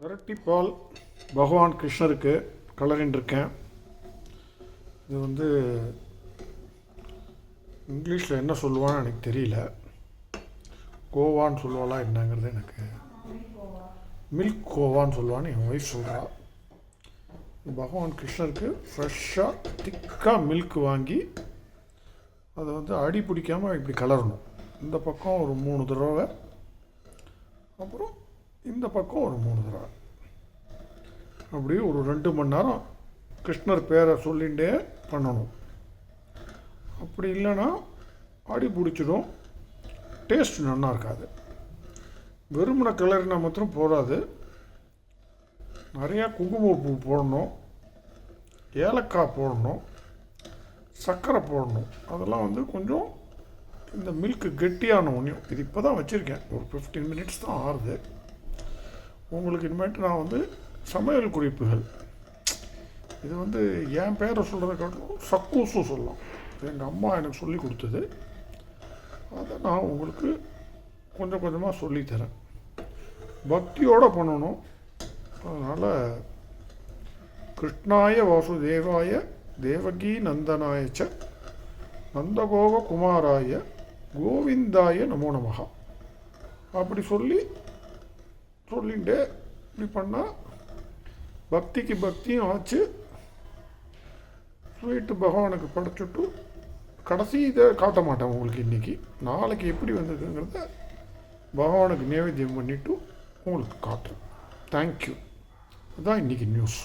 திரட்டிப்பால் பகவான் கிருஷ்ணருக்கு கலரின்னு இருக்கேன். இது வந்து இங்கிலீஷில் என்ன சொல்லுவான்னு எனக்கு தெரியல. கோவான்னு சொல்லுவாளா என்னங்கிறது எனக்கு. மில்க் கோவான்னு சொல்லுவான்னு என் ஒய்ஃப் சொல்கிறா. பகவான் கிருஷ்ணருக்கு ஃப்ரெஷ்ஷாக திக்காக மில்க் வாங்கி அதை வந்து அடி பிடிக்காமல் இப்படி கலரணும். இந்த பக்கம் ஒரு 3 தடவை, அப்புறம் இந்த பக்கம் ஒரு 3 தடவை, அப்படியே ஒரு 2 மணி நேரம் கிருஷ்ணர் பேரை சொல்லிகிட்டே பண்ணணும். அப்படி இல்லைன்னா அடி பிடிச்சிடும், டேஸ்ட் நல்லா இருக்காது. வெறுமனை கிளறினா மாத்திரம் போதாது, நிறையா குங்குமப்பூ போடணும், ஏலக்காய் போடணும், சர்க்கரை போடணும். அதெல்லாம் வந்து கொஞ்சம் இந்த மில்க்கு கெட்டியான ஒன்றையும். இது இப்போ தான் வச்சுருக்கேன், ஒரு 15 மினிட்ஸ் தான் ஆறுது. உங்களுக்கு இனிமேட்டு நான் வந்து சமையல் குறிப்புகள், இது வந்து என் பேரை சொல்கிறத காட்டிலும் சக்கூஸும் சொல்லலாம். எங்கள் அம்மா எனக்கு சொல்லி கொடுத்தது. அதை நான் உங்களுக்கு கொஞ்சம் கொஞ்சமாக சொல்லித்தரேன். பக்தியோடு பண்ணணும். அதனால் கிருஷ்ணாய வாசுதேவாய தேவகி நந்தனாயச்ச நந்தகோப குமாராய கோவிந்தாய நமோ நமஹ அப்படி சொல்லிகிட்டே இப்படி பண்ணால் பக்திக்கு பக்தியும் ஆச்சு. ஸ்வீட்டு பகவானுக்கு படைச்சிட்டு கடைசி இதை காட்ட மாட்டேன் உங்களுக்கு. இன்றைக்கி நாளைக்கு எப்படி வந்ததுங்கிறத பகவானுக்கு நைவேத்தியம் பண்ணிவிட்டு உங்களுக்கு காட்டுறேன். தேங்க்யூ. அதுதான் இன்றைக்கி நியூஸ்.